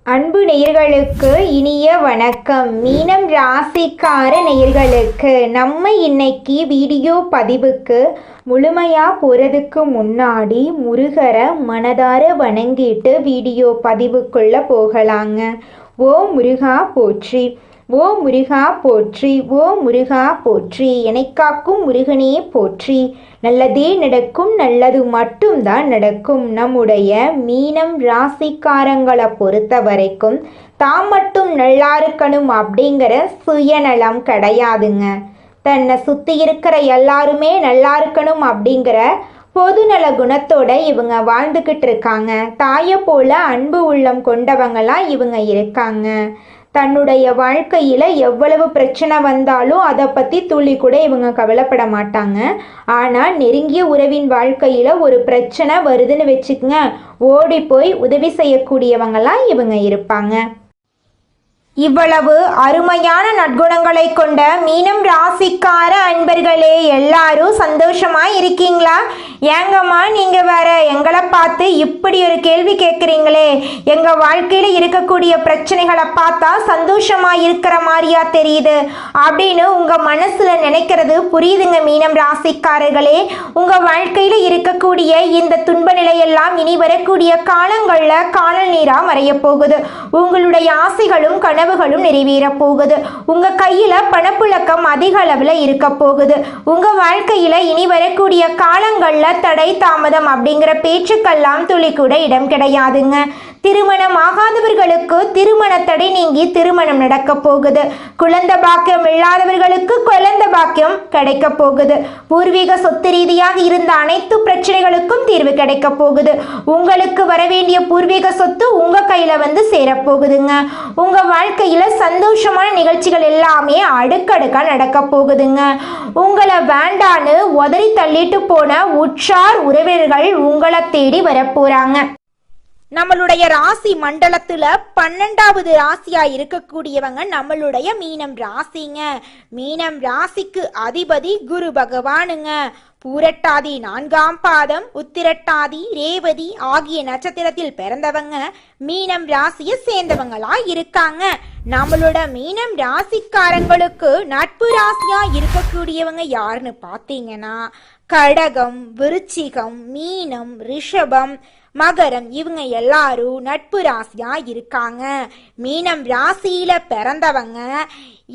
அன்பு நேயர்களுக்கு இனிய வணக்கம். மீனம் ராசிக்கார நேயர்களுக்கு நம்ம இன்னைக்கு வீடியோ பதிவுக்கு முழுமையாக போகிறதுக்கு முன்னாடி முருகரை மனதார வணங்கிட்டு வீடியோ பதிவுக்குள்ளே போகலாங்க. ஓ முருகா போற்றி, ஓ முருகா போற்றி, ஓ முருகா போற்றி, எனக்காக்கும் முருகனே போற்றி. நல்லதே நடக்கும், நல்லது மட்டும்தான் நடக்கும். நம்முடைய மீனம் ராசிக்காரங்களை பொறுத்த வரைக்கும் தான் மட்டும் நல்லா இருக்கணும் அப்படிங்கிற சுயநலம் கிடையாதுங்க. தன்னை சுற்றி இருக்கிற எல்லாருமே நல்லா இருக்கணும் அப்படிங்கிற பொதுநல குணத்தோட இவங்க வாழ்ந்துக்கிட்டு இருக்காங்க. தாயை போல அன்பு உள்ளம் கொண்டவங்களாம் இவங்க இருக்காங்க. தன்னுடைய வாழ்க்கையில் எவ்வளவு பிரச்சனை வந்தாலும் அதை பற்றி துளி கூட இவங்க கவலைப்பட மாட்டாங்க. ஆனால் நெருங்கிய உறவின் வாழ்க்கையில் ஒரு பிரச்சனை வருதுன்னு வச்சுக்கோங்க, ஓடி போய் உதவி செய்யக்கூடியவங்களாம் இவங்க இருப்பாங்க. இவ்வளவு அருமையான நற்குணங்களை கொண்ட மீனம் ராசிக்கார அன்பர்களே, எல்லாரும் சந்தோஷமா இருக்கீங்களா? ஏங்கம்மா நீங்க வேற எங்களை பார்த்து இப்படி ஒரு கேள்வி கேட்குறீங்களே, எங்க வாழ்க்கையில இருக்கக்கூடிய பிரச்சனைகளை பார்த்தா சந்தோஷமா இருக்கிற மாதிரியா தெரியுது அப்படின்னு உங்க மனசுல நினைக்கிறது புரியுதுங்க. மீனம் ராசிக்காரர்களே, உங்க வாழ்க்கையில இருக்கக்கூடிய இந்த துன்ப நிலையெல்லாம் இனி வரக்கூடிய காலங்கள்ல காணல் நீரா மறைய போகுது. உங்களுடைய ஆசைகளும் கனவுகளும் நிறைவேற போகுது. உங்க கையில பணப்புழக்கம் அதிக அளவுல இருக்க போகுது. உங்க வாழ்க்கையில இனி வரக்கூடிய காலங்கள்ல தடை தாமதம் அப்படிங்கிற பேச்சுக்கெல்லாம் துளி கூட இடம் கிடையாதுங்க. திருமணம் ஆகாதவர்களுக்கு திருமண தடை நீங்கி திருமணம் நடக்க போகுது. குழந்தை பாக்கியம் இல்லாதவர்களுக்கு குழந்தை பாக்கியம் கிடைக்க போகுது. பூர்வீக சொத்து ரீதியாக இருந்த அனைத்து பிரச்சனைகளுக்கும் தீர்வு கிடைக்க போகுது. உங்களுக்கு வர வேண்டிய பூர்வீக சொத்து உங்க கையில வந்து சேரப்போகுதுங்க. உங்க வாழ்க்கையில சந்தோஷமான நிகழ்ச்சிகள் எல்லாமே அடுக்கடுக்கா நடக்க போகுதுங்க. உங்களை வேண்டான்னு உதறி தள்ளிட்டு போன உற்றார் உறவினர்கள் உங்களை தேடி வரப்போறாங்க. நம்மளுடைய ராசி மண்டலத்துல 12வது ராசியா இருக்கக்கூடியவங்க நம்மளுடைய மீனம் ராசிங்க. மீனம் ராசிக்கு அதிபதி குரு பகவானுங்க. பூரட்டாதி 4ஆம் பாதம், உத்திரட்டாதி, ரேவதி ஆகிய நட்சத்திரத்தில் பிறந்தவங்க மீனம் ராசியை சேர்ந்தவங்களா இருக்காங்க. நம்மளோட மீனம் ராசிக்காரங்களுக்கு நட்பு ராசியா இருக்கக்கூடியவங்க யாருன்னு பார்த்தீங்கன்னா கடகம், விருச்சிகம், மீனம், ரிஷபம், மகரம், இவங்க எல்லாரும் நட்பு ராசியா இருக்காங்க. மீனம் ராசியில பிறந்தவங்க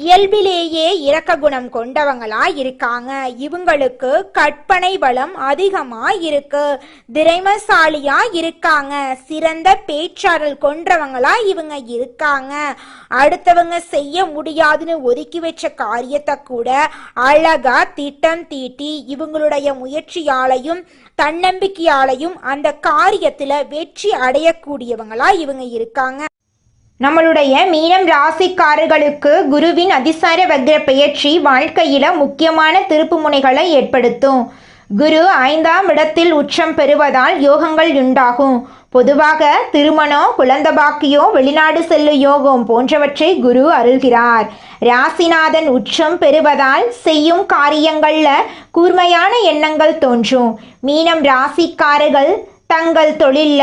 இயல்பிலேயே இரக்க குணம் கொண்டவங்களா இருக்காங்க. இவங்களுக்கு கற்பனை பலம் அதிகமா இருக்கு. திறமைசாலியா இருக்காங்க. சிறந்த பேச்சாற்றல் கொண்டவங்களா இவங்க இருக்காங்க. அடுத்தவங்க செய்ய முடியாதுன்னு ஒதுக்கி வச்ச காரியத்தை கூட அழகா திட்டம் தீட்டி இவங்களுடைய முயற்சியாலையும் தன்னம்பிக்கையாலையும் அந்த காரியத்துல வெற்றி அடையக்கூடியவங்களா இவங்க இருக்காங்க. நம்மளுடைய மீனம் ராசிக்காரர்களுக்கு குருவின் அதிசார வக்ர பெயர்ச்சி வாழ்க்கையில முக்கியமான திருப்பு முனைகளை ஏற்படுத்தும். குரு 5ஆம் இடத்தில் உச்சம் பெறுவதால் யோகங்கள் உண்டாகும். பொதுவாக திருமணம், குழந்தை பாக்கியம், வெளிநாடு செல்லும் யோகம் போன்றவற்றை குரு அருள்கிறார். ராசிநாதன் உச்சம் பெறுவதால் செய்யும் காரியங்கள்ல கூர்மையான எண்ணங்கள் தோன்றும். மீனம் ராசிக்காரர்கள் தங்கள் தொழில்ல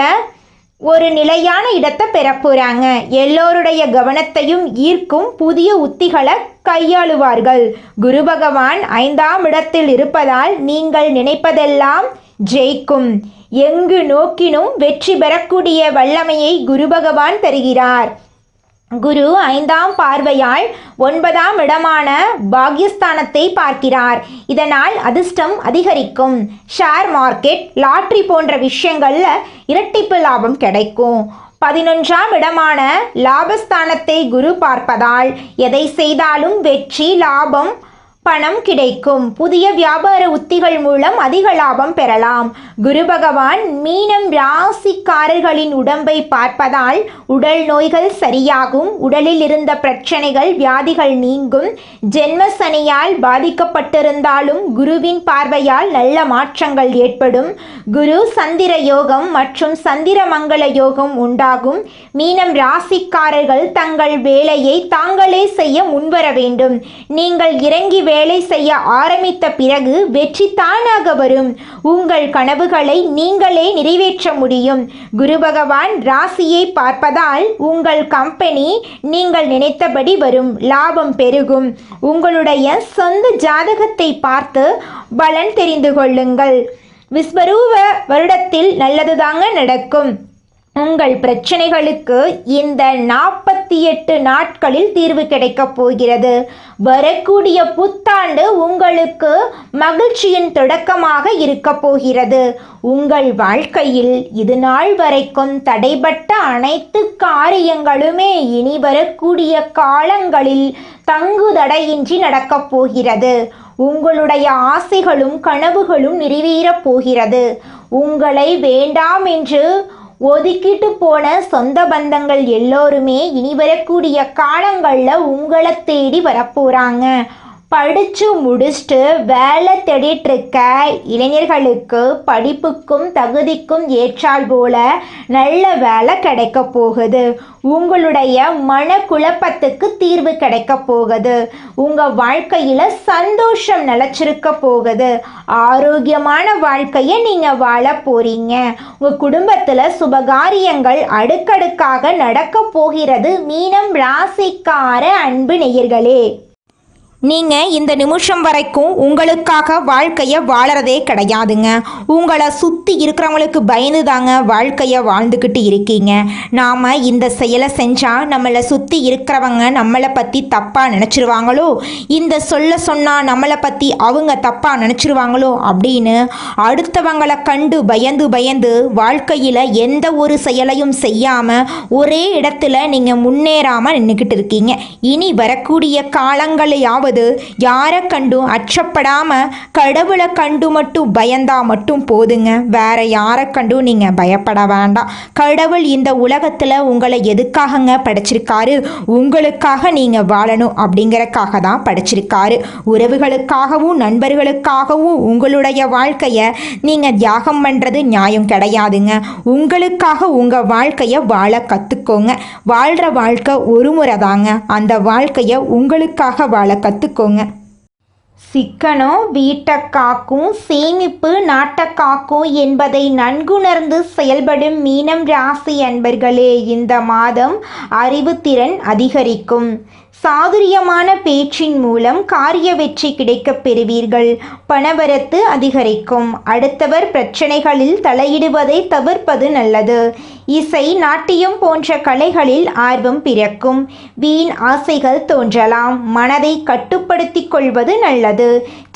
ஒரு நிலையான இடத்தை பெற போறாங்க. எல்லோருடைய கவனத்தையும் ஈர்க்கும் புதிய உத்திகளை கையாளுவார்கள். குரு பகவான் 5ஆம் இடத்தில் இருப்பதால் நீங்கள் நினைப்பதெல்லாம் ஜெயிக்கும். எங்கு நோக்கினும் வெற்றி பெறக்கூடிய வல்லமையை குரு பகவான் தருகிறார். குரு 5ஆம் பார்வையால் 9ஆம் இடமான பாக்யஸ்தானத்தை பார்க்கிறார். இதனால் அதிர்ஷ்டம் அதிகரிக்கும். ஷேர் மார்க்கெட், லாட்ரி போன்ற விஷயங்கள்ல இரட்டிப்பு லாபம் கிடைக்கும். 11ஆம் இடமான லாபஸ்தானத்தை குரு பார்ப்பதால் எதை செய்தாலும் வெற்றி, லாபம், பணம் கிடைக்கும். புதிய வியாபார உத்திகள் மூலம் அதிக லாபம் பெறலாம். குரு பகவான் மீனம் ராசிக்காரர்களின் உடம்பை பார்ப்பதால் உடல் நோய்கள் சரியாகும். உடலில் இருந்த பிரச்சனைகள், வியாதிகள் நீங்கும். ஜென்ம சனியால் பாதிக்கப்பட்டிருந்தாலும் குருவின் பார்வையால் நல்ல மாற்றங்கள் ஏற்படும். குரு சந்திர யோகம் மற்றும் சந்திர மங்கள யோகம் உண்டாகும். மீனம் ராசிக்காரர்கள் தங்கள் வேலையை தாங்களே செய்ய முன்வர வேண்டும். நீங்கள் இறங்கி வேலை செய்ய ஆரம்பித்த பிறகு வெற்றி தானாக வரும். உங்கள் கனவுகளை நீங்களே நிறைவேற்ற முடியும். குரு பகவான் ராசியை பார்ப்பதால் உங்கள் கம்பெனி நீங்கள் நினைத்தபடி வரும். லாபம் பெருகும். உங்களுடைய சொந்த ஜாதகத்தை பார்த்து பலன் தெரிந்து கொள்ளுங்கள். விஸ்வரூப வருடத்தில் நல்லதுதாங்க நடக்கும். உங்கள் பிரச்சனைகளுக்கு இந்த 48 நாட்களில் தீர்வு கிடைக்கப் போகிறது. வரக்கூடிய புத்தாண்டு உங்களுக்கு மகிழ்ச்சியின் தொடக்கமாக இருக்க போகிறது. உங்கள் வாழ்க்கையில் இது நாள் வரைக்கும் தடைபட்ட அனைத்து காரியங்களுமே இனி வரக்கூடிய காலங்களில் தங்குதடையின்றி நடக்கப் போகிறது. உங்களுடைய ஆசைகளும் கனவுகளும் நிறைவேறப் போகிறது. உங்களை வேண்டாம் என்று ஒதுக்கிட்டு போன சொந்த பந்தங்கள் எல்லோருமே இனி வரக்கூடிய காலங்களில் உங்களை தேடி வரப்போகிறாங்க. படித்து முடிச்சுட்டு வேலை தேடிட்டு இருக்க இளைஞர்களுக்கு படிப்புக்கும் தகுதிக்கும் ஏற்றால் போல நல்ல வேலை கிடைக்க போகுது. உங்களுடைய மனக்குழப்பத்துக்கு தீர்வு கிடைக்க போகுது. உங்கள் வாழ்க்கையில் சந்தோஷம் நிலச்சிருக்க போகுது. ஆரோக்கியமான வாழ்க்கையை நீங்கள் வாழ போகிறீங்க. உங்கள் குடும்பத்தில் சுபகாரியங்கள் அடுக்கடுக்காக நடக்க போகிறது. மீனம் ராசிக்கார அன்பு நேயர்களே, நீங்கள் இந்த நிமிஷம் வரைக்கும் உங்களுக்காக வாழ்க்கையை வாழறதே கிடையாதுங்க. உங்களை சுற்றி இருக்கிறவங்களுக்கு பயந்து தாங்க வாழ்க்கையை வாழ்ந்துக்கிட்டு இருக்கீங்க. நாம் இந்த செயலை செஞ்சால் நம்மளை சுற்றி இருக்கிறவங்க நம்மளை பற்றி தப்பாக நினச்சிருவாங்களோ, இந்த சொன்னால் நம்மளை பற்றி அவங்க தப்பாக நினச்சிருவாங்களோ அப்படின்னு அடுத்தவங்களை கண்டு பயந்து வாழ்க்கையில் எந்த ஒரு செயலையும் செய்யாமல் ஒரே இடத்துல நீங்கள் முன்னேறாமல் நின்றுக்கிட்டு இருக்கீங்க. இனி வரக்கூடிய காலங்களையாவது யாரை கண்டும் அச்சப்படாம கடவுளை கண்டு மட்டும் பயந்தா மட்டும் போதுங்க. வேற யாரை கண்டும் நீங்க பயப்பட வேண்டாம். கடவுள் இந்த உலகத்துல உங்களை எதுக்காகங்க படைச்சிருக்காரு? உங்களுக்காக நீங்க வாழணும் அப்படிங்கறக்காக தான் படைச்சிருக்காரு. உறவுகளுக்காகவும் நண்பர்களுக்காகவும் உங்களுடைய வாழ்க்கைய நீங்க தியாகம் பண்றது நியாயம் கிடையாதுங்க. உங்களுக்காக உங்க வாழ்க்கைய வாழ கத்துக்கோங்க. வாழ்ற வாழ்க்கை ஒரு முறை தாங்க. அந்த வாழ்க்கைய உங்களுக்காக வாழ கத்துக்கோங்க. சிக்கனம் வீட்டை காக்கும், சேமிப்பு நாட்டை காக்கும் என்பதை நன்குணர்ந்து செயல்படும் மீனம் ராசி அன்பர்களே, இந்த மாதம் அறிவுத்திறன் அதிகரிக்கும். சாதுரியமான பேச்சின் மூலம் காரிய வெற்றி கிடைக்கப் பெறுவீர்கள். பணவரத்து அதிகரிக்கும். அடுத்தவர் பிரச்சனைகளில் தலையிடுவதை தவிர்ப்பது நல்லது. இசை, நாட்டியம் போன்ற கலைகளில் ஆர்வம் பிறக்கும். வீண் ஆசைகள் தோன்றலாம். மனதை கட்டுப்படுத்திக் கொள்வது நல்லது.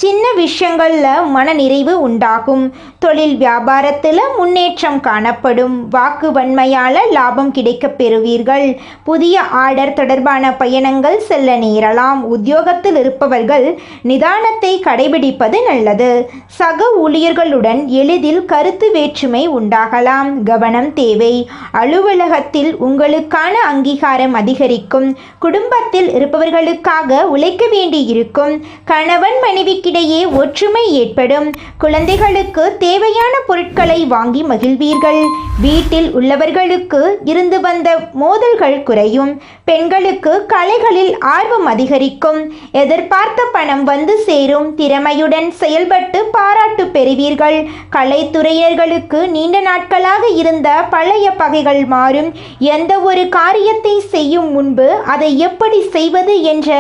சின்ன விஷயங்களில் மன நிறைவு உண்டாகும். தொழில் வியாபாரத்தில் முன்னேற்றம் காணப்படும். வாக்கு வன்மையால் லாபம் கிடைக்கப் பெறுவீர்கள். புதிய ஆர்டர் தொடர்பான பயணங்கள் செல்ல நேரலாம். உத்தியோகத்தில் இருப்பவர்கள் நிதானத்தை கடைபிடிப்பது நல்லது. சக ஊழியர்களுடன் எளிதில் கருத்து வேற்றுமை உண்டாகலாம். கவனம் தேவை. அலுவலகத்தில் உங்களுக்கான அங்கீகாரம் அதிகரிக்கும். குடும்பத்தில் இருப்பவர்களுக்காக உழைக்க வேண்டி இருக்கும். கணவன் மனைவிக்கிடையே ஒற்றுமை ஏற்படும். குழந்தைகளுக்கு தேவையான பொருட்களை வாங்கி மகிழ்வீர்கள். வீட்டில் உள்ளவர்களுக்கு இருந்து வந்த மோதல்கள் குறையும். பெண்களுக்கு கலைகளில் ஆர்வம் அதிகரிக்கும். எதிர்பார்த்த பணம் வந்து சேரும். திறமையுடன் செயல்பட்டு பாராட்டு பெறுவீர்கள். கலைத்துறையினர்களுக்கு நீண்ட நாட்களாக இருந்த பழைய பகைகள் மாறும். எந்த ஒரு காரியத்தை செய்யும் முன்பு அதை எப்படி செய்வது என்ற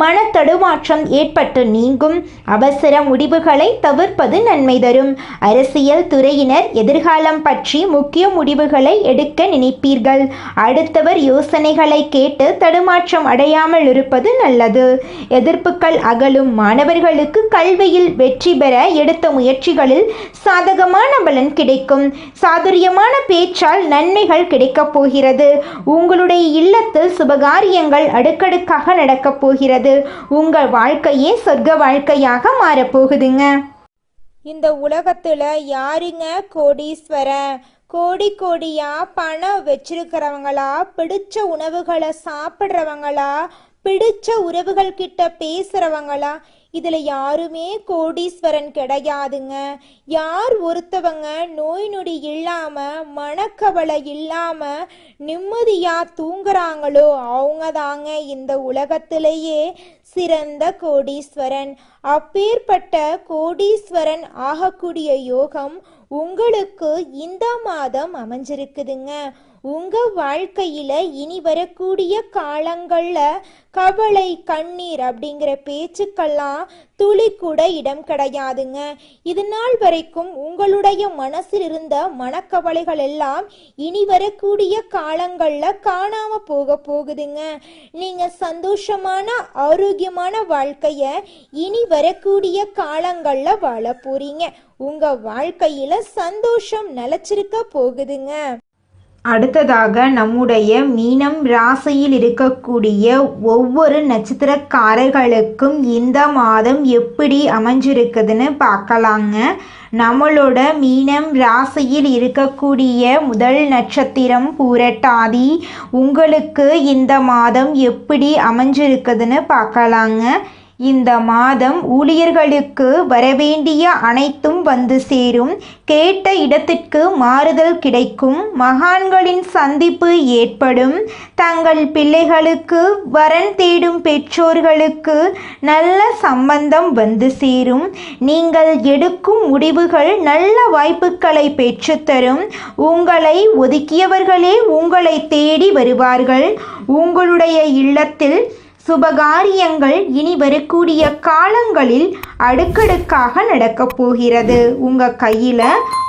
மன தடுமாற்றம் ஏற்பட்டு நீங்கும். அவசர முடிவுகளை தவிர்ப்பது நன்மை தரும். அரசியல் துறையினர் எதிர்காலம் பற்றி முக்கிய முடிவுகளை எடுக்க நினைப்பீர்கள். அடுத்தவர் யோசனைகளை கேட்டு தடுமாற்றம் அடையாமல் இருப்பது நல்லது. எதிர்ப்புகள் அகலும். மாணவர்களுக்கு கல்வியில் வெற்றி பெற எடுத்த முயற்சிகளில் சாதகமான பலன் கிடைக்கும். சாதுரியமான பேச்சால் நன்மைகள் கிடைக்கப் போகிறது. உங்களுடைய இல்லத்தில் சுபகாரியங்கள் அடுக்கடுக்காக நடக்கப் போகிறது. உங்கள் வாழ்க்கையே சொர்க்க வாழ்க்கையாக மாறப்போகுதுங்க. இந்த உலகத்துல யாருங்க கோடீஸ்வரன்? கோடியா பணம் வச்சிருக்கிறவங்களா, பிடிச்ச உணவுகளை சாப்பிட்றவங்களா, பிடிச்ச உறவுகள் கிட்ட பேசுறவங்களா? இதுல யாருமே கோடீஸ்வரன் கிடையாதுங்க. யார் ஒருத்தவங்க நோய் நொடி இல்லாம மனக்கவலை இல்லாம நிம்மதியா தூங்குறாங்களோ அவங்க தாங்க இந்த உலகத்திலேயே சிறந்த கோடீஸ்வரன். அப்பேற்பட்ட கோடீஸ்வரன் ஆகக்கூடிய யோகம் உங்களுக்கு இந்த மாதம் அமைஞ்சிருக்குதுங்க. உங்க வாழ்க்கையில இனி வரக்கூடிய காலங்கள்ல கவலை கண்ணீர் அப்படிங்கிற பேச்சுக்கெல்லாம் துளி கூட இடம் கிடையாதுங்க. இது நாள் வரைக்கும் உங்களுடைய மனசில் இருந்த மனக்கவலைகள் எல்லாம் இனி வரக்கூடிய காலங்கள்ல காணாம போகுதுங்க. நீங்க சந்தோஷமான ஆரோக்கியமான வாழ்க்கைய இனி வரக்கூடிய காலங்கள்ல வாழ போறீங்க. உங்க வாழ்க்கையில சந்தோஷம் நிலைச்சிருக்க போகுதுங்க. அடுத்ததாக நம்முடைய மீனம் ராசியில் இருக்கக்கூடிய ஒவ்வொரு நட்சத்திரக்காரர்களுக்கும் இந்த மாதம் எப்படி அமைஞ்சிருக்குதுன்னு பார்க்கலாங்க. நம்மளோட மீனம் ராசியில் இருக்கக்கூடிய முதல் நட்சத்திரம் பூரட்டாதி. உங்களுக்கு இந்த மாதம் எப்படி அமைஞ்சிருக்குதுன்னு பார்க்கலாங்க. இந்த மாதம் ஊழியர்களுக்கு வரவேண்டிய அனைத்தும் வந்து சேரும். கேட்ட இடத்திற்கு மாறுதல் கிடைக்கும். மகான்களின் சந்திப்பு ஏற்படும். தங்கள் பிள்ளைகளுக்கு வரன் தேடும் பெற்றோர்களுக்கு நல்ல சம்பந்தம் வந்து சேரும். நீங்கள் எடுக்கும் முடிவுகள் நல்ல வாய்ப்புகளை பெற்றுத்தரும். உங்களை ஒதுக்கியவர்களே உங்களை தேடி வருவார்கள். உங்களுடைய இல்லத்தில் சுபகாரியங்கள் இனி வரக்கூடிய காலங்களில் அடுக்கடுக்காக நடக்கப் போகிறது. உங்கள் கையில்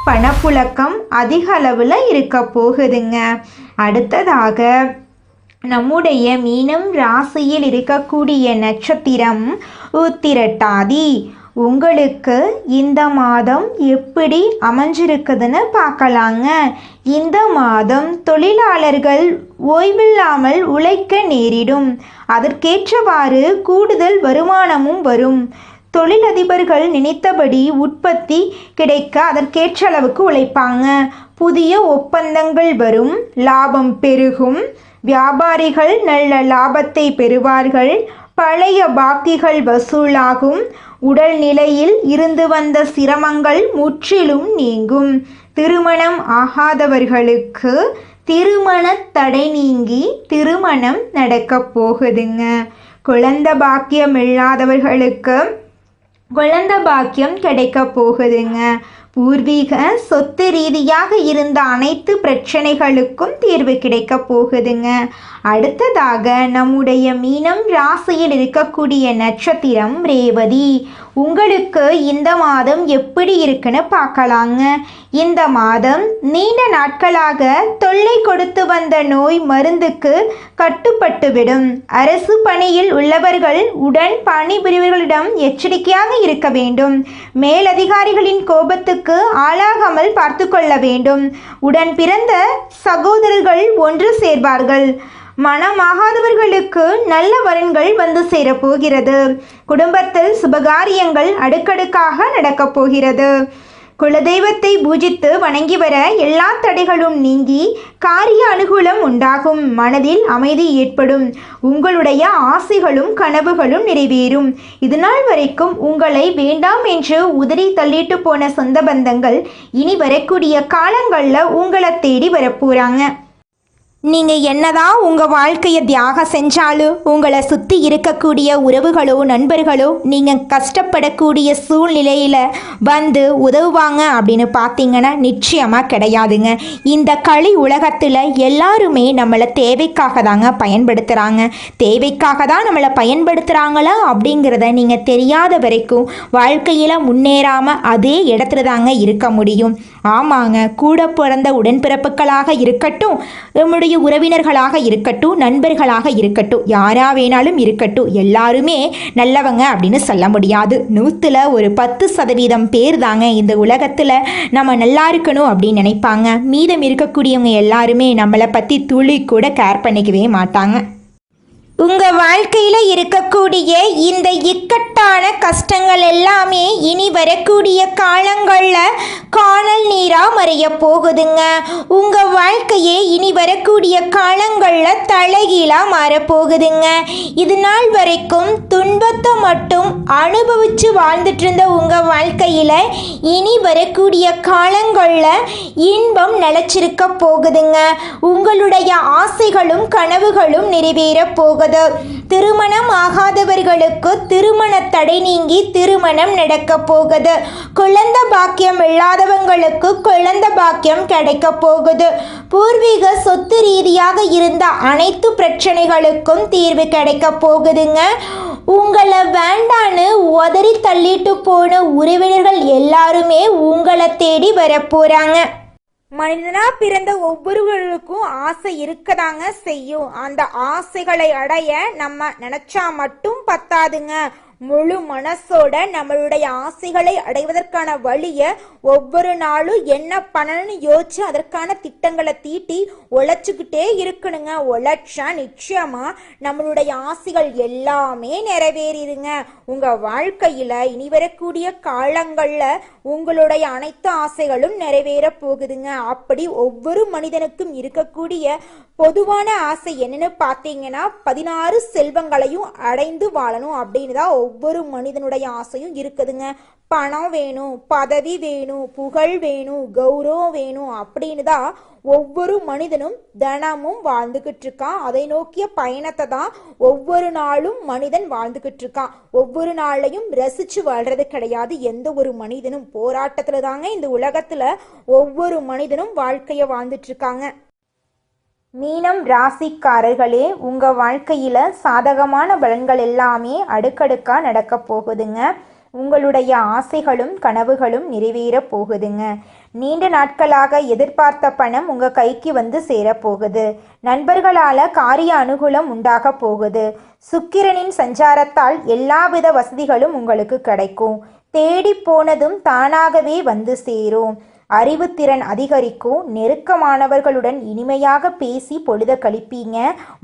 பணப்புழக்கம் அதிக அளவில் இருக்க போகுதுங்க. அடுத்ததாக நம்முடைய மீனம் ராசியில் இருக்கக்கூடிய நட்சத்திரம் உத்திரட்டாதி. உங்களுக்கு இந்த மாதம் எப்படி அமைஞ்சிருக்குதுன்னு பார்க்கலாங்க. இந்த மாதம் தொழிலாளர்கள் ஓய்வில்லாமல் உழைக்க நேரிடும். அதற்கேற்றவாறு கூடுதல் வருமானமும் வரும். தொழிலதிபர்கள் நினைத்தபடி உற்பத்தி கிடைக்க அதற்கேற்ற அளவுக்கு உழைப்பாங்க. புதிய ஒப்பந்தங்கள் வரும். லாபம் பெருகும். வியாபாரிகள் நல்ல லாபத்தை பெறுவார்கள். பழைய பாக்கிகள் வசூலாகும். உடல்நிலையில் இருந்து வந்த சிரமங்கள் முற்றிலும் நீங்கும். திருமணம் ஆகாதவர்களுக்கு திருமண தடை நீங்கி திருமணம் நடக்கப் போகுதுங்க. குழந்தை பாக்கியம் இல்லாதவர்களுக்கு குழந்தை பாக்கியம் கிடைக்க போகுதுங்க. பூர்வீக சொத்து ரீதியாக இருந்த அனைத்து பிரச்சனைகளுக்கும் தீர்வு கிடைக்க போகுதுங்க. அடுத்ததாக நம்முடைய மீனம் ராசியில் இருக்கக்கூடிய நட்சத்திரம் ரேவதி. உங்களுக்கு இந்த மாதம் எப்படி இருக்குன்னு பார்க்கலாங்க. இந்த மாதம் நீண்ட நாட்களாக தொல்லை கொடுத்து வந்த நோய் மருந்துக்கு கட்டுப்பட்டுவிடும். அரசு பணியில் உள்ளவர்கள் உடன் பணிபுரிவர்களிடம் எச்சரிக்கையாக இருக்க வேண்டும். மேலதிகாரிகளின் கோபத்துக்கு ஆளாகாமல் பார்த்து கொள்ள வேண்டும். உடன் பிறந்த சகோதரர்கள் ஒன்று சேர்வார்கள். மனமாகாதவர்களுக்கு நல்ல வரன்கள் வந்து சேரப்போகிறது. குடும்பத்தில் சுபகாரியங்கள் அடுக்கடுக்காக நடக்கப் போகிறது. குலதெய்வத்தை பூஜித்து வணங்கி வர எல்லா தடைகளும் நீங்கி காரிய அனுகூலம் உண்டாகும். மனதில் அமைதி ஏற்படும். உங்களுடைய ஆசைகளும் கனவுகளும் நிறைவேறும். இதுநாள் வரைக்கும் உங்களை வேண்டாம் என்று உதறி தள்ளிட்டு போன சொந்த பந்தங்கள் இனி வரக்கூடிய காலங்களில் உங்களை தேடி வரப்போகிறாங்க. நீங்கள் என்னதான் உங்கள் வாழ்க்கையை தியாகம் செஞ்சாலும் உங்களை சுற்றி இருக்கக்கூடிய உறவுகளோ நண்பர்களோ நீங்கள் கஷ்டப்படக்கூடிய சூழ்நிலையில் வந்து உதவுவாங்க அப்படின்னு பார்த்தீங்கன்னா நிச்சயமாக கிடையாதுங்க. இந்த களி உலகத்தில் எல்லாருமே நம்மளை தேவைக்காக தாங்க பயன்படுத்துகிறாங்க. தேவைக்காக தான் நம்மளை பயன்படுத்துகிறாங்களா அப்படிங்கிறத நீங்கள் தெரியாத வரைக்கும் வாழ்க்கையில் முன்னேறாமல் அதே இடத்துல தாங்க இருக்க முடியும். ஆமாங்க, கூட பிறந்த உடன்பிறப்புகளாக இருக்கட்டும், நம்முடைய உறவினர்களாக இருக்கட்டும், நண்பர்களாக இருக்கட்டும், யாரா வேணாலும் இருக்கட்டும், எல்லாருமே நல்லவங்க அப்படின்னு சொல்ல முடியாது. 100ல் ஒரு 10% பேர் தாங்க இந்த உலகத்தில் நம்ம நல்லா இருக்கணும் அப்படின்னு நினைப்பாங்க. மீதம் இருக்கக்கூடியவங்க எல்லாருமே நம்மளை பற்றி துளி கூட கேர் பண்ணிக்கவே மாட்டாங்க. உங்கள் வாழ்க்கையில் இருக்கக்கூடிய இந்த இக்கட்டான கஷ்டங்கள் எல்லாமே இனி வரக்கூடிய காலங்களில் காணல் நீராக மறைய போகுதுங்க. உங்கள் வாழ்க்கையே இனி வரக்கூடிய காலங்களில் தலைகீழாக மாறப்போகுதுங்க. இது நாள் வரைக்கும் துன்பத்தை மட்டும் அனுபவித்து வாழ்ந்துட்டு இருந்த உங்கள் வாழ்க்கையில் இனி வரக்கூடிய காலங்களில் இன்பம் நிலச்சிருக்க போகுதுங்க. உங்களுடைய ஆசைகளும் கனவுகளும் நிறைவேற போகுது. போகுது. திருமணம் ஆகாதவர்களுக்கு திருமண தடை நீங்கி திருமணம் நடக்க போகுது. குழந்தை பாக்கியம் இல்லாதவங்களுக்கு குழந்தை பாக்கியம் கிடைக்க போகுது. பூர்வீக சொத்து ரீதியாக இருந்த அனைத்து பிரச்சனைகளுக்கும் தீர்வு கிடைக்க போகுதுங்க. உங்களை வேண்டான்னு உதறி தள்ளிட்டு போன உறவினர்கள் எல்லாருமே உங்களை தேடி வரப்போறாங்க. மனிதனா பிறந்த ஒவ்வொருவருக்கும் ஆசை இருக்கதாங்க செய்யும். அந்த ஆசைகளை அடைய நம்ம நினைச்சா மட்டும் பத்தாதுங்க. முழு மனசோட நம்மளுடைய ஆசைகளை அடைவதற்கான வழியை ஒவ்வொரு நாளும் என்ன பண்ணணும்னு யோசிச்சு அதற்கான திட்டங்களை தீட்டி உழைச்சிக்கிட்டே இருக்கணுங்க. உழைச்சா நிச்சயமா நம்மளுடைய ஆசைகள் எல்லாமே நிறைவேறிடுங்க. உங்க வாழ்க்கையில இனி வரக்கூடிய காலங்கள்ல உங்களுடைய அனைத்து ஆசைகளும் நிறைவேற போகுதுங்க. அப்படி ஒவ்வொரு மனிதனுக்கும் இருக்கக்கூடிய பொதுவான ஆசை என்னன்னு பார்த்தீங்கன்னா 16 செல்வங்களையும் அடைந்து வாழணும் அப்படின்னு தான் ஒவ்வொரு மனிதனுடைய ஆசையும் இருக்குதுங்க. பணம் வேணும், பதவி வேணும், புகழ் வேணும், கௌரவம் வேணும் அப்படின்னு தான் ஒவ்வொரு மனிதனும் தினமும் வாழ்ந்துகிட்டு இருக்கான். அதை நோக்கிய பயணத்தை தான் ஒவ்வொரு நாளும் மனிதன் வாழ்ந்துகிட்டு இருக்கான். ஒவ்வொரு நாளையும் ரசிச்சு வாழ்றது கிடையாது எந்த ஒரு மனிதனும். போராட்டத்துல தாங்க இந்த உலகத்துல ஒவ்வொரு மனிதனும் வாழ்க்கைய வாழ்ந்துட்டு இருக்காங்க. மீனம் ராசிக்காரர்களே, உங்க வாழ்க்கையில சாதகமான பலன்கள் எல்லாமே அடுக்கடுக்கா நடக்க போகுதுங்க. உங்களுடைய ஆசைகளும் கனவுகளும் நிறைவேற போகுதுங்க. நீண்ட நாட்களாக எதிர்பார்த்த பணம் உங்க கைக்கு வந்து சேரப்போகுது. நண்பர்களால காரிய அனுகூலம் உண்டாக போகுது. சுக்கிரனின் சஞ்சாரத்தால் எல்லாவித வசதிகளும் உங்களுக்கு கிடைக்கும். தேடி போனதும் தானாகவே வந்து சேரும். அறிவுத்திறன் அதிகரிக்கும். நெருக்கமானவர்களுடன் இனிமையாக பேசி பொழுத கழிப்பீங்க.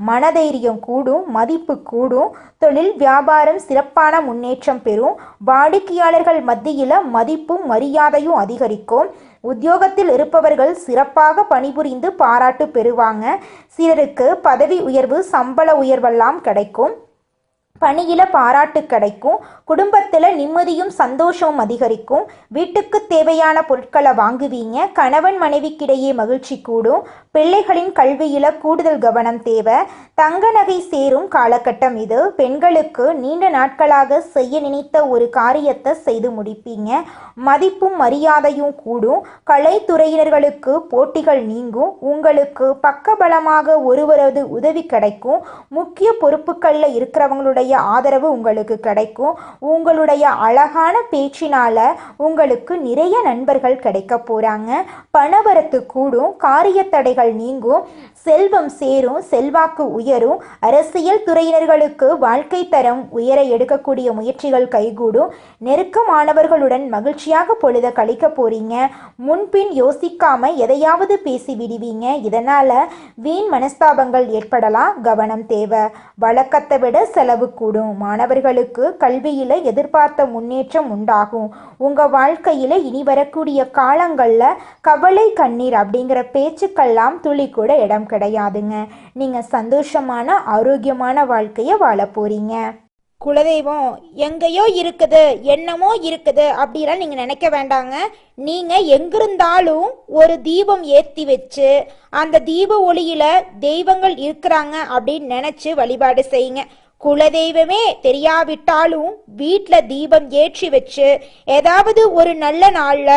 மனதைரியம் கூடும், மதிப்பு கூடும். தொழில் வியாபாரம் சிறப்பான முன்னேற்றம் பெறும். வாடிக்கையாளர்கள் மத்தியில் மதிப்பும் மரியாதையும் அதிகரிக்கும். உத்தியோகத்தில் இருப்பவர்கள் சிறப்பாக பணிபுரிந்து பாராட்டு பெறுவாங்க. சிலருக்கு பதவி உயர்வு, சம்பள உயர்வெல்லாம் கிடைக்கும். பணியில பாராட்டு கிடைக்கும். குடும்பத்தில் நிம்மதியும் சந்தோஷமும் அதிகரிக்கும். வீட்டுக்கு தேவையான பொருட்களை வாங்குவீங்க. கணவன் மனைவிக்கிடையே மகிழ்ச்சி கூடும். பிள்ளைகளின் கல்வியில கூடுதல் கவனம் தேவை. தங்க நகை சேரும் காலகட்டம் இது. பெண்களுக்கு நீண்ட நாட்களாக செய்ய நினைத்த ஒரு காரியத்தை செய்து முடிப்பீங்க. மதிப்பும் மரியாதையும் கூடும். கலைத்துறையினர்களுக்கு போட்டிகள் நீங்கும். உங்களுக்கு பக்கபலமாக ஒருவரது உதவி கிடைக்கும். முக்கிய பொறுப்புகளில் இருக்கிறவங்களுடைய ஆதரவு உங்களுக்கு கிடைக்கும். உங்களுடைய அழகான பேச்சினால உங்களுக்கு நிறைய நண்பர்கள் கிடைக்க போறாங்க. பணவரத்து கூடும். காரிய தடைகள் நீங்கும். செல்வம் சேரும். செல்வாக்கு உயரும். அரசியல் துறையினர்களுக்கு வாழ்க்கை தரம் உயர எடுக்கக்கூடிய முயற்சிகள் கைகூடும். நெருக்கமானவர்களுடன் மகிழ்ச்சியாக பொழுத கழிக்க போறீங்க. முன்பின் யோசிக்காம எதையாவது பேசி விடுவீங்க. இதனால வீண் மனஸ்தாபங்கள் ஏற்படலாம். கவனம் தேவை. வழக்கத்தை விட செலவு கூடும். மாணவர்களுக்கு கல்வியில எதிர்பார்த்த முன்னேற்றம் உண்டாகும். உங்க வாழ்க்கையில இனி வரக்கூடிய காலங்கள்ல கவலை கண்ணீர் அப்படிங்கிற பேச்சுக்கெல்லாம் துளி கூட இடம் கிடையாதுங்க. நீங்க சந்தோஷமான ஆரோக்கியமான வாழ்க்கைய வாழ போறீங்க. குலதெய்வம் எங்கேயோ இருக்குது, என்னமோ இருக்குது அப்படிலாம் நீங்க நினைக்க வேண்டாங்க. நீங்க எங்கிருந்தாலும் ஒரு தீபம் ஏத்தி வச்சு அந்த தீப ஒளியில தெய்வங்கள் இருக்கிறாங்க அப்படின்னு நினைச்சு வழிபாடு செய்யுங்க. குலதெய்வமே தெரியாவிட்டாலும் வீட்டுல தீபம் ஏற்றி வச்சு ஏதாவது ஒரு நல்ல நாள்ல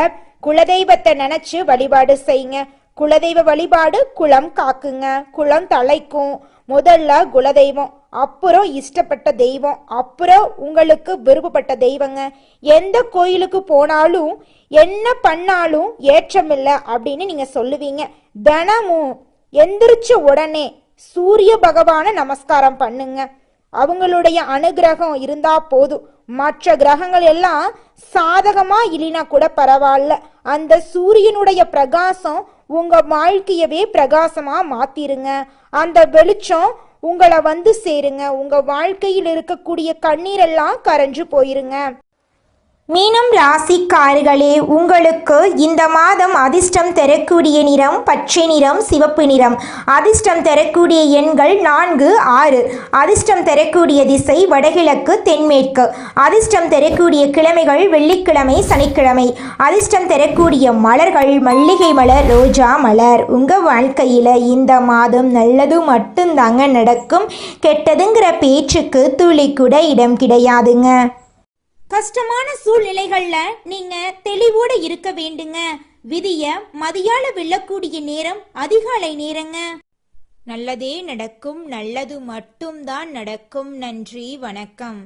குலதெய்வத்தை நினைச்சு வழிபாடு செய்யுங்க. குலதெய்வ வழிபாடு குலம் காக்குங்க, குலம் தலைக்கும். முதல்ல குலதெய்வம், அப்புறம் இஷ்டப்பட்ட தெய்வம், அப்புறம் உங்களுக்கு விருப்பப்பட்ட தெய்வங்க. எந்த கோயிலுக்கு போனாலும் என்ன பண்ணாலும் ஏற்றமில்லை அப்படின்னு நீங்க சொல்லுவீங்க. தினமும் எந்திரிச்ச உடனே சூரிய பகவான நமஸ்காரம் பண்ணுங்க. அவங்களுடைய அனுகிரகம் இருந்தா போதும். மற்ற கிரகங்கள் எல்லாம் சாதகமா இல்லைனா கூட பரவாயில்ல. அந்த சூரியனுடைய பிரகாசம் உங்க வாழ்க்கையவே பிரகாசமா மாத்திருங்க. அந்த வெளிச்சம் உங்களை வந்து சேருங்க. உங்க வாழ்க்கையில் இருக்கக்கூடிய கண்ணீரெல்லாம் கரைஞ்சு போயிருங்க. மீனம் ராசிக்காரர்களே, உங்களுக்கு இந்த மாதம் அதிர்ஷ்டம் தரக்கூடிய நிறம் பச்சை நிறம், சிவப்பு நிறம். அதிர்ஷ்டம் தரக்கூடிய எண்கள் 4, 6. அதிர்ஷ்டம் தரக்கூடிய திசை வடகிழக்கு, தென்மேற்கு. அதிர்ஷ்டம் தரக்கூடிய கிழமைகள் வெள்ளிக்கிழமை, சனிக்கிழமை. அதிர்ஷ்டம் தரக்கூடிய மலர்கள் மல்லிகை மலர், ரோஜா மலர். உங்கள் வாழ்க்கையில் இந்த மாதம் நல்லது மட்டும்தாங்க நடக்கும். கெட்டதுங்கிற பேச்சுக்கு துளி கூட இடம் கிடையாதுங்க. கஷ்டமான சூழ்நிலைகள்ல நீங்க தெளிவோட இருக்க வேண்டுங்க. விதிய மதியால வெல்லக்கூடிய நேரம் அதிகாலை நேரங்க. நல்லதே நடக்கும், நல்லது மட்டும்தான் நடக்கும். நன்றி, வணக்கம்.